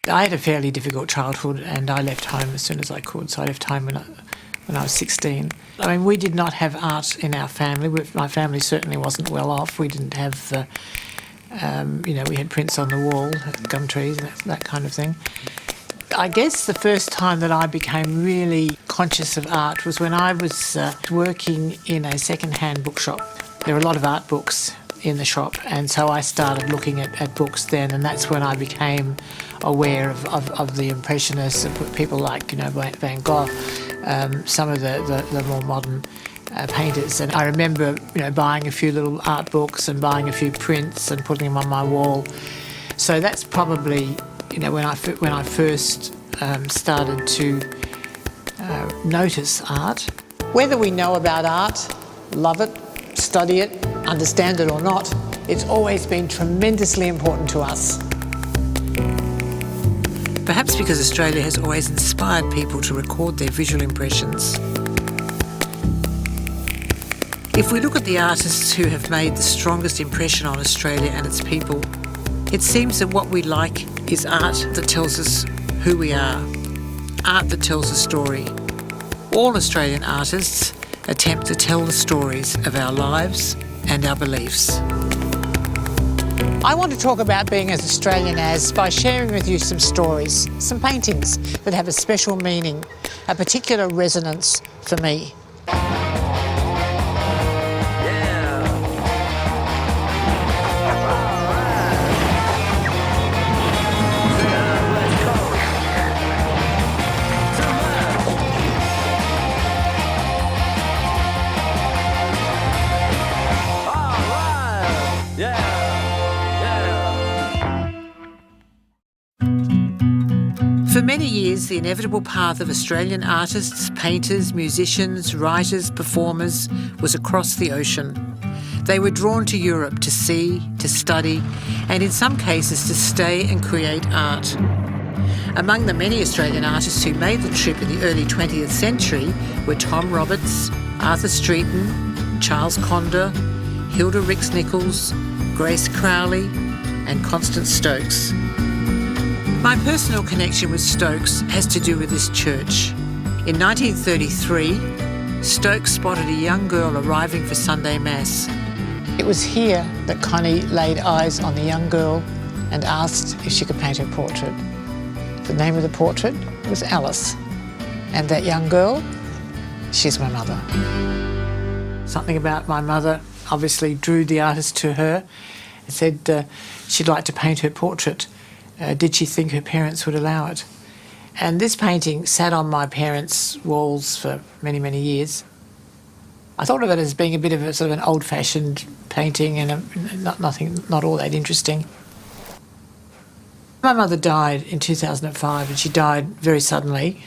I had a fairly difficult childhood and I left home as soon as I could. So I left home when I was 16. I mean, we did not have art in our family. My family certainly wasn't well off. We didn't have, we had prints on the wall, gum trees and that kind of thing. I guess the first time that I became really conscious of art was when I was working in a second-hand bookshop. There were a lot of art books in the shop, and so I started looking at books then, and that's when I became aware of the Impressionists, of people like Van Gogh, some of the more modern painters. And I remember buying a few little art books and buying a few prints and putting them on my wall. So that's probably when I first started to notice art. Whether we know about art, love it, study it, understand it or not, it's always been tremendously important to us. Perhaps because Australia has always inspired people to record their visual impressions. If we look at the artists who have made the strongest impression on Australia and its people, it seems that what we like is art that tells us who we are, art that tells a story. All Australian artists attempt to tell the stories of our lives and our beliefs. I want to talk about being as Australian as by sharing with you some stories, some paintings that have a special meaning, a particular resonance for me. For many years, the inevitable path of Australian artists, painters, musicians, writers, performers was across the ocean. They were drawn to Europe to see, to study, and in some cases to stay and create art. Among the many Australian artists who made the trip in the early 20th century were Tom Roberts, Arthur Streeton, Charles Condor, Hilda Rix-Nichols, Grace Crowley, and Constance Stokes. My personal connection with Stokes has to do with this church. In 1933, Stokes spotted a young girl arriving for Sunday Mass. It was here that Connie laid eyes on the young girl and asked if she could paint her portrait. The name of the portrait was Alice. And that young girl, she's my mother. Something about my mother obviously drew the artist to her and said she'd like to paint her portrait. Did she think her parents would allow it? And this painting sat on my parents' walls for many, many years. I thought of it as being a bit of a sort of an old-fashioned painting and not all that interesting. My mother died in 2005 and she died very suddenly.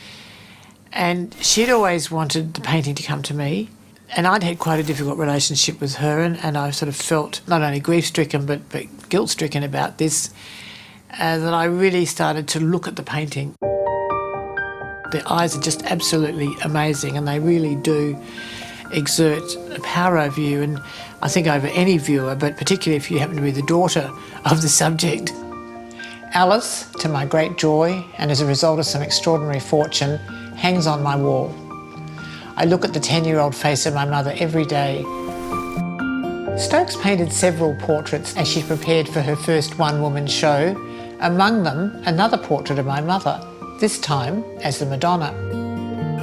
And she'd always wanted the painting to come to me. And I'd had quite a difficult relationship with her and I sort of felt not only grief-stricken but guilt-stricken about this. That I really started to look at the painting. The eyes are just absolutely amazing and they really do exert a power over you, and I think over any viewer, but particularly if you happen to be the daughter of the subject. Alice, to my great joy and as a result of some extraordinary fortune, hangs on my wall. I look at the 10-year-old face of my mother every day. Stokes painted several portraits as she prepared for her first one-woman show, among them another portrait of my mother, this time as the Madonna.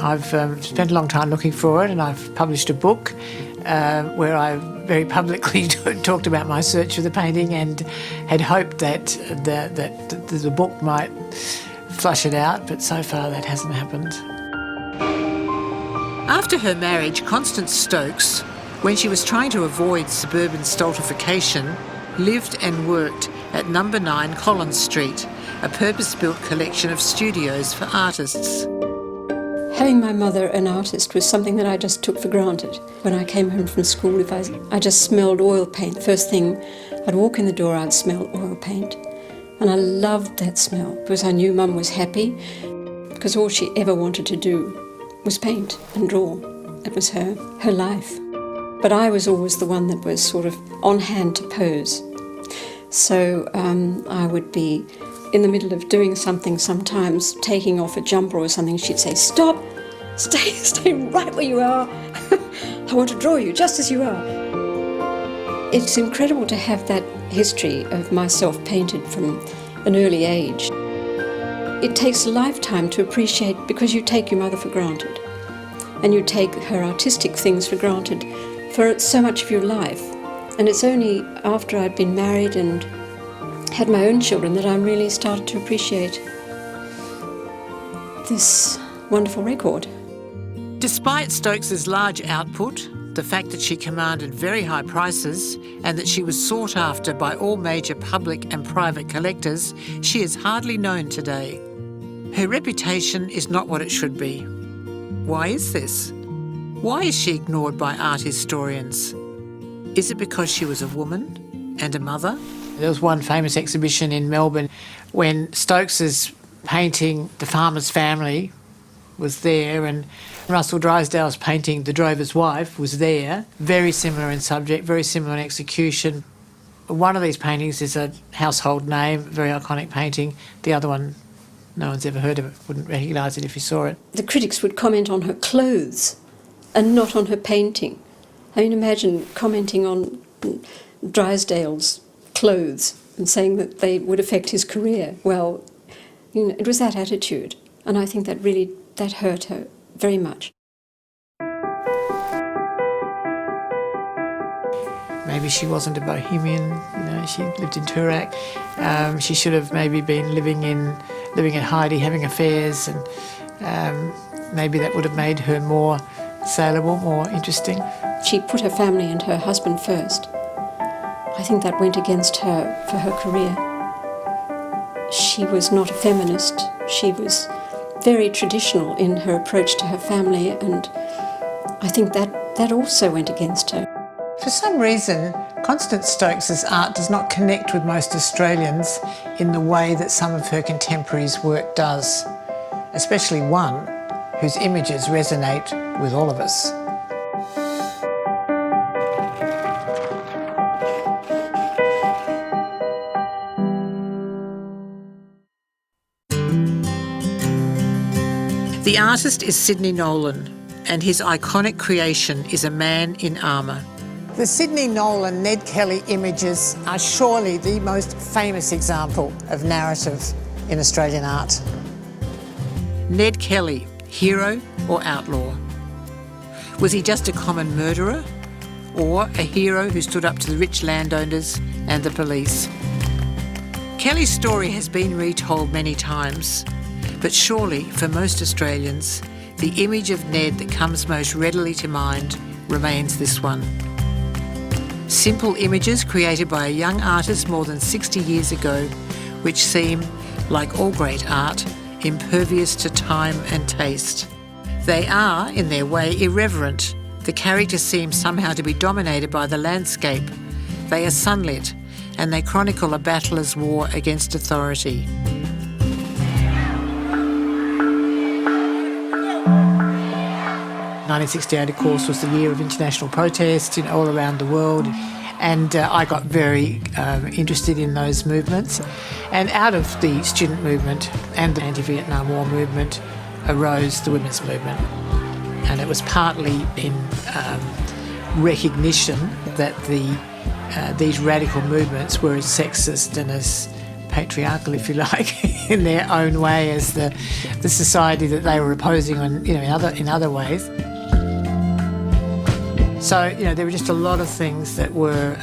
I've spent a long time looking for it and I've published a book where I very publicly talked about my search for the painting and had hoped that the book might flush it out, but so far that hasn't happened. After her marriage, Constance Stokes, when she was trying to avoid suburban stultification, lived and worked at No. 9 Collins Street, a purpose-built collection of studios for artists. Having my mother an artist was something that I just took for granted. When I came home from school, if I just smelled oil paint. First thing, I'd walk in the door, I'd smell oil paint. And I loved that smell because I knew Mum was happy because all she ever wanted to do was paint and draw. That was her life. But I was always the one that was sort of on hand to pose. So I would be in the middle of doing something, sometimes taking off a jumper or something, she'd say, "Stop, stay right where you are. I want to draw you just as you are." It's incredible to have that history of myself painted from an early age. It takes a lifetime to appreciate, because you take your mother for granted and you take her artistic things for granted for so much of your life. And it's only after I'd been married and had my own children that I really started to appreciate this wonderful record. Despite Stokes's large output, the fact that she commanded very high prices and that she was sought after by all major public and private collectors, she is hardly known today. Her reputation is not what it should be. Why is this? Why is she ignored by art historians? Is it because she was a woman and a mother? There was one famous exhibition in Melbourne when Stokes's painting The Farmer's Family was there, and Russell Drysdale's painting The Drover's Wife was there. Very similar in subject, very similar in execution. One of these paintings is a household name, very iconic painting. The other one, no one's ever heard of it, wouldn't recognise it if you saw it. The critics would comment on her clothes and not on her painting. I mean, imagine commenting on Drysdale's clothes and saying that they would affect his career. Well, you know, it was that attitude, and I think that hurt her very much. Maybe she wasn't a bohemian, she lived in Toorak. She should have maybe been living in Heidi, having affairs, and maybe that would have made her more saleable, more interesting. She put her family and her husband first. I think that went against her for her career. She was not a feminist. She was very traditional in her approach to her family, and I think that also went against her. For some reason, Constance Stokes's art does not connect with most Australians in the way that some of her contemporaries' work does, especially one whose images resonate with all of us. The artist is Sidney Nolan, and his iconic creation is a man in armour. The Sidney Nolan Ned Kelly images are surely the most famous example of narrative in Australian art. Ned Kelly, hero or outlaw? Was he just a common murderer, or a hero who stood up to the rich landowners and the police? Kelly's story has been retold many times, but surely for most Australians, the image of Ned that comes most readily to mind remains this one. Simple images created by a young artist more than 60 years ago, which seem, like all great art, impervious to time and taste. They are, in their way, irreverent. The characters seem somehow to be dominated by the landscape. They are sunlit, and they chronicle a battler's war against authority. 1968, of course, was the year of international protest all around the world, and I got very interested in those movements. And out of the student movement and the anti-Vietnam War movement arose the women's movement. And it was partly in recognition that these radical movements were as sexist and as patriarchal, if you like, in their own way as the society that they were opposing in other ways. So, there were just a lot of things that were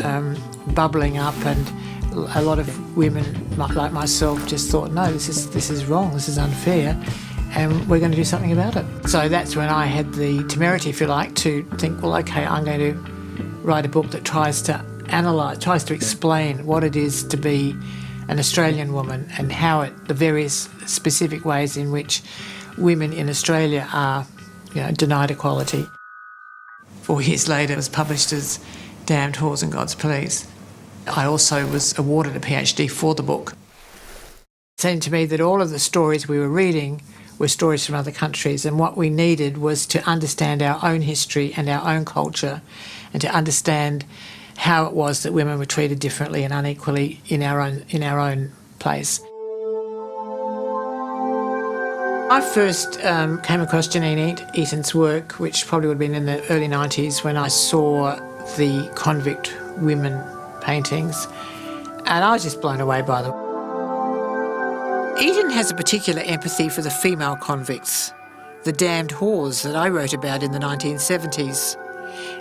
bubbling up, and a lot of women, like myself, just thought, no, this is wrong, this is unfair, and we're going to do something about it. So that's when I had the temerity, if you like, to think, well, okay, I'm going to write a book that tries to analyse, tries to explain what it is to be an Australian woman and how the various specific ways in which women in Australia are, denied equality. 4 years later, it was published as Damned Whores and God's Police. I also was awarded a PhD for the book. It seemed to me that all of the stories we were reading were stories from other countries, and what we needed was to understand our own history and our own culture, and to understand how it was that women were treated differently and unequally in our own place. I first came across Janine Eaton's work, which probably would have been in the early 90s, when I saw the convict women paintings, and I was just blown away by them. Eaton has a particular empathy for the female convicts, the damned whores that I wrote about in the 1970s,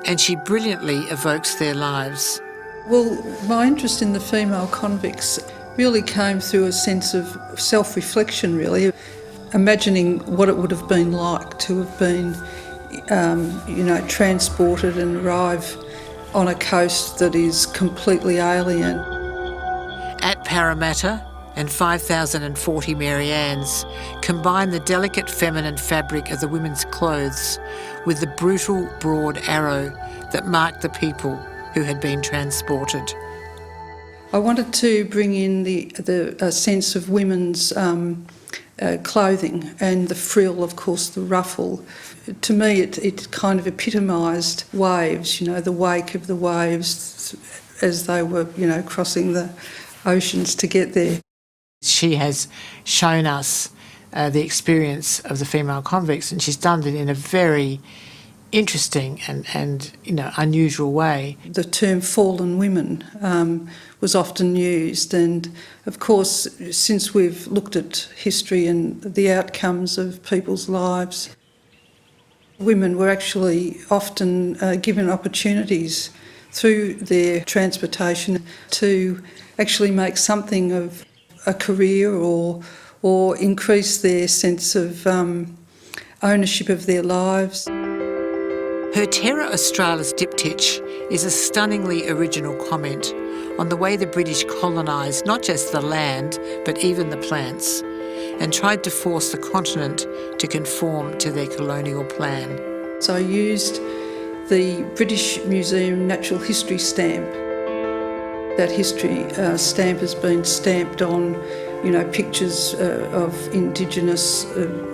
and she brilliantly evokes their lives. Well, my interest in the female convicts really came through a sense of self-reflection, really, imagining what it would have been like to have been, transported and arrive on a coast that is completely alien. At Parramatta and 5040 Mary Ann's combine the delicate feminine fabric of the women's clothes with the brutal broad arrow that marked the people who had been transported. I wanted to bring in the sense of women's clothing, and the frill, of course, the ruffle. To me, it kind of epitomised waves, the wake of the waves as they were, crossing the oceans to get there. She has shown us the experience of the female convicts, and she's done it in a very interesting and unusual way. The term fallen women was often used, and of course, since we've looked at history and the outcomes of people's lives, women were actually often given opportunities through their transportation to actually make something of a career or increase their sense of ownership of their lives. Her Terra Australis diptych is a stunningly original comment on the way the British colonised not just the land but even the plants, and tried to force the continent to conform to their colonial plan. So I used the British Museum Natural History stamp. That history stamp has been stamped on, pictures of Indigenous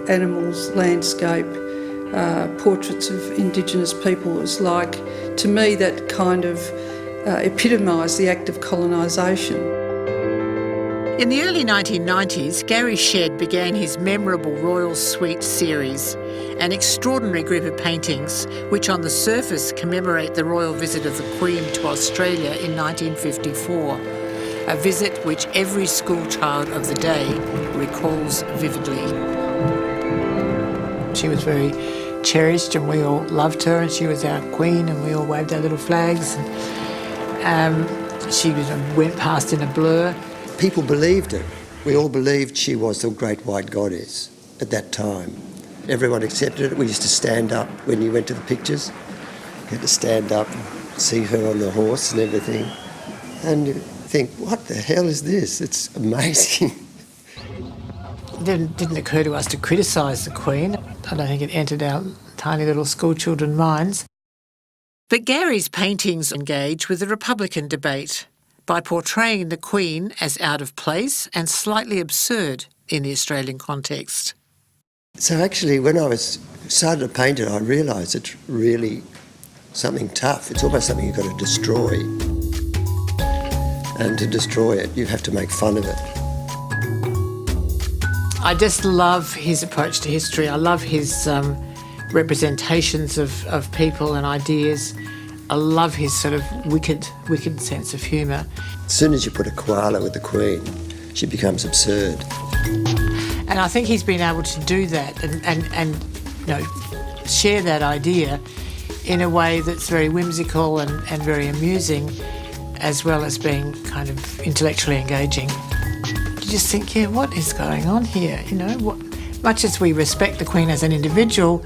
animals, landscape, portraits of Indigenous people. It was like, to me, that kind of epitomised the act of colonisation. In the early 1990s, Gary Shedd began his memorable Royal Suite series, an extraordinary group of paintings which on the surface commemorate the royal visit of the Queen to Australia in 1954, a visit which every school child of the day recalls vividly. She was very cherished and we all loved her, and she was our queen and we all waved our little flags. She went past in a blur. People believed it. We all believed she was the great white goddess at that time. Everyone accepted it. We used to stand up when you went to the pictures. You had to stand up and see her on the horse and everything. And you think, what the hell is this? It's amazing. It didn't occur to us to criticise the Queen. I don't think it entered our tiny little schoolchildren minds. But Gary's paintings engage with the Republican debate by portraying the Queen as out of place and slightly absurd in the Australian context. So actually, when I started to paint it, I realised it's really something tough. It's almost something you've got to destroy. And to destroy it, you have to make fun of it. I just love his approach to history. I love his representations of people and ideas. I love his sort of wicked sense of humour. As soon as you put a koala with the Queen, she becomes absurd. And I think he's been able to do that and share that idea in a way that's very whimsical and very amusing, as well as being kind of intellectually engaging. You just think, yeah, what is going on here? Much as we respect the Queen as an individual,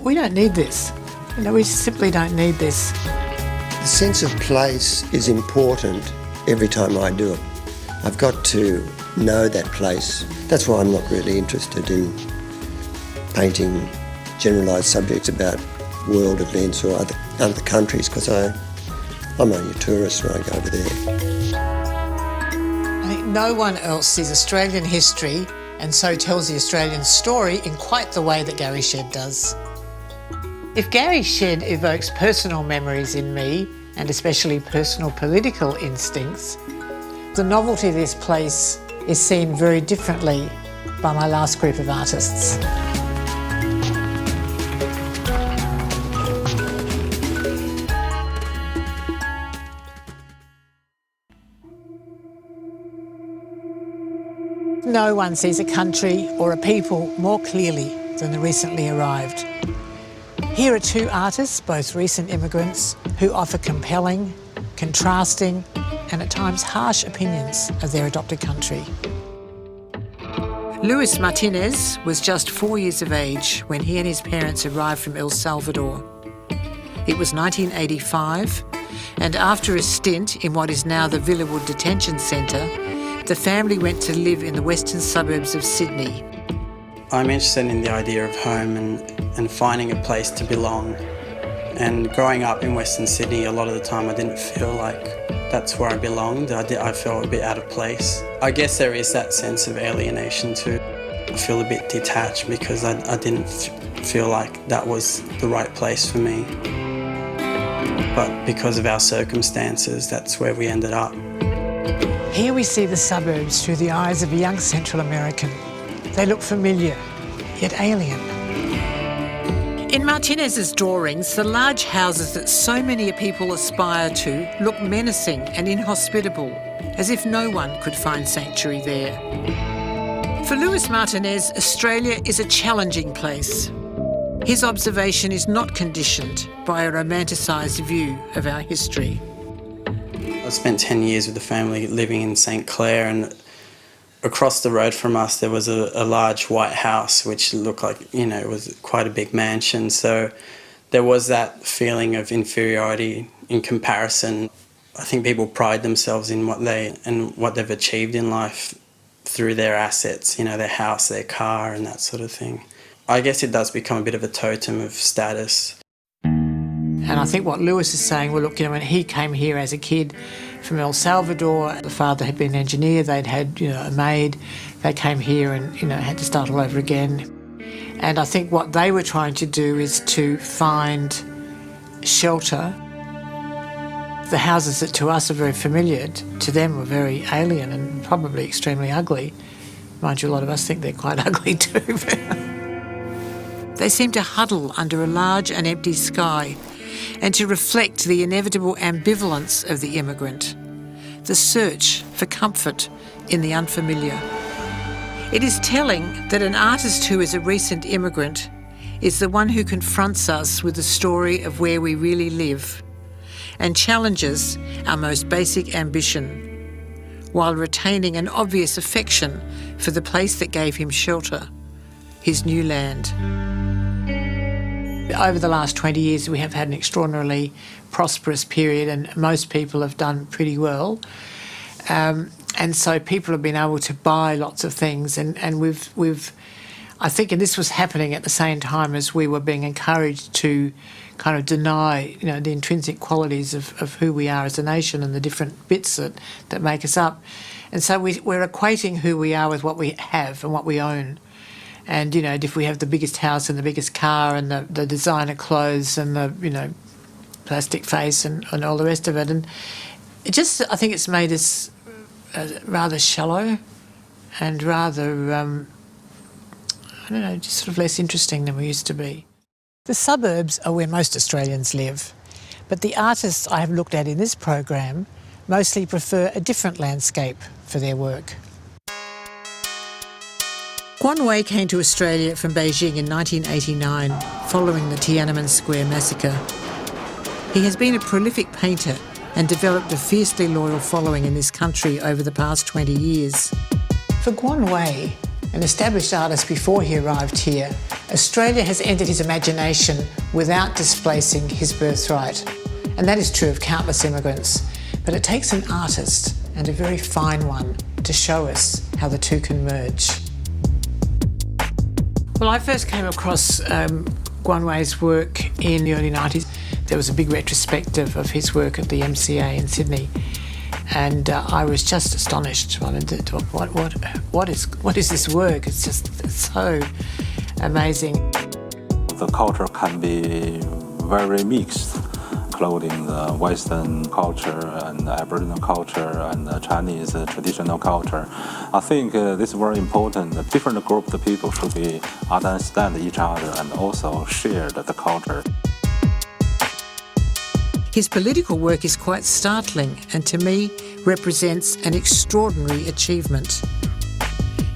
we don't need this. We simply don't need this. The sense of place is important every time I do it. I've got to know that place. That's why I'm not really interested in painting generalised subjects about world events or other countries, because I'm only a tourist when I go over there. I think no one else sees Australian history and so tells the Australian story in quite the way that Gary Shedd does. If Gary Shedd evokes personal memories in me, and especially personal political instincts, the novelty of this place is seen very differently by my last group of artists. No one sees a country or a people more clearly than the recently arrived. Here are two artists, both recent immigrants, who offer compelling, contrasting and at times harsh opinions of their adopted country. Luis Martinez was just 4 years of age when he and his parents arrived from El Salvador. It was 1985, and after a stint in what is now the Villawood Detention Centre, the family went to live in the western suburbs of Sydney. I'm interested in the idea of home and finding a place to belong. And growing up in Western Sydney, a lot of the time I didn't feel like that's where I belonged. I felt a bit out of place. I guess there is that sense of alienation too. I feel a bit detached because I didn't feel like that was the right place for me. But because of our circumstances, that's where we ended up. Here we see the suburbs through the eyes of a young Central American. They look familiar, yet alien. In Martinez's drawings, the large houses that so many people aspire to look menacing and inhospitable, as if no one could find sanctuary there. For Luis Martinez, Australia is a challenging place. His observation is not conditioned by a romanticised view of our history. I spent 10 years with the family living in St Clair, and across the road from us there was a large white house which looked like, it was quite a big mansion. So there was that feeling of inferiority in comparison. I think people pride themselves in what they've achieved in life through their assets, their house, their car and that sort of thing. I guess it does become a bit of a totem of status. And I think what Luis is saying, well, look, when he came here as a kid from El Salvador, the father had been an engineer, they'd had, a maid, they came here and, had to start all over again. And I think what they were trying to do is to find shelter. The houses that to us are very familiar, to them were very alien and probably extremely ugly. Mind you, a lot of us think they're quite ugly too. They seem to huddle under a large and empty sky, and to reflect the inevitable ambivalence of the immigrant, the search for comfort in the unfamiliar. It is telling that an artist who is a recent immigrant is the one who confronts us with the story of where we really live and challenges our most basic ambition, while retaining an obvious affection for the place that gave him shelter, his new land. Over the last 20 years, we have had an extraordinarily prosperous period, and most people have done pretty well. And so people have been able to buy lots of things, and we've I think, and this was happening at the same time as we were being encouraged to kind of deny, the intrinsic qualities of who we are as a nation and the different bits that make us up. And so we're equating who we are with what we have and what we own. And, if we have the biggest house and the biggest car and the designer clothes and the, plastic face and all the rest of it. And it just, I think it's made us rather shallow and rather, just sort of less interesting than we used to be. The suburbs are where most Australians live, but the artists I have looked at in this program mostly prefer a different landscape for their work. Guan Wei came to Australia from Beijing in 1989, following the Tiananmen Square massacre. He has been a prolific painter and developed a fiercely loyal following in this country over the past 20 years. For Guan Wei, an established artist before he arrived here, Australia has entered his imagination without displacing his birthright. And that is true of countless immigrants. But it takes an artist, and a very fine one, to show us how the two can merge. Well, I first came across Guan Wei's work in the early 90s. There was a big retrospective of his work at the MCA in Sydney, and I was just astonished. What is this work? It's just so amazing. The culture can be very mixed. including the Western culture and Aboriginal culture and the Chinese traditional culture. I think this is very important. Different groups of people should be understand each other and also share the culture. His political work is quite startling and to me represents an extraordinary achievement.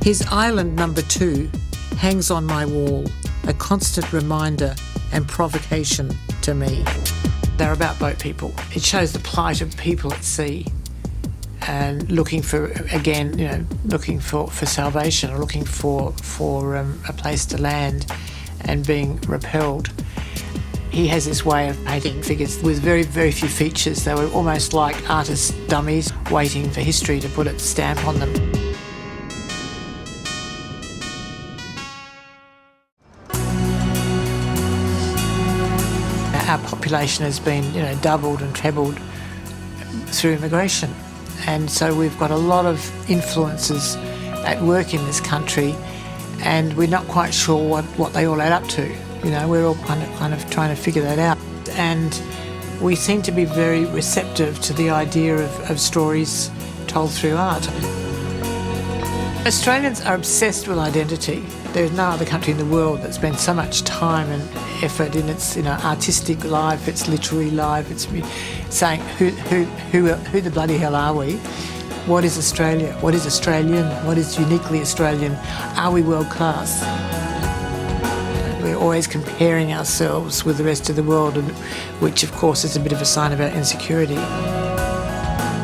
His Island Number 2 hangs on my wall, a constant reminder and provocation to me. They're about boat people. It shows the plight of people at sea and looking for, again, looking for salvation or looking for a place to land and being repelled. He has this way of painting figures with very, very few features. They were almost like artist dummies waiting for history to put its stamp on them. Our population has been, doubled and trebled through immigration. And so we've got a lot of influences at work in this country and we're not quite sure what they all add up to. We're all kind of trying to figure that out. And we seem to be very receptive to the idea of stories told through art. Australians are obsessed with identity. There's no other country in the world that spends so much time and effort in its artistic life, its literary life. It's saying who the bloody hell are we? What is Australia? What is Australian? What is uniquely Australian? Are we world class? We're always comparing ourselves with the rest of the world, which of course is a bit of a sign of our insecurity.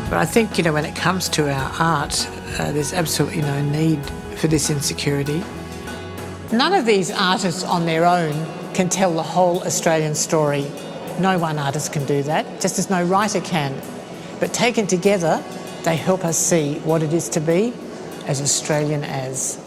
But I think, when it comes to our art, there's absolutely no need for this insecurity. None of these artists on their own can tell the whole Australian story. No one artist can do that, just as no writer can. But taken together, they help us see what it is to be as Australian as.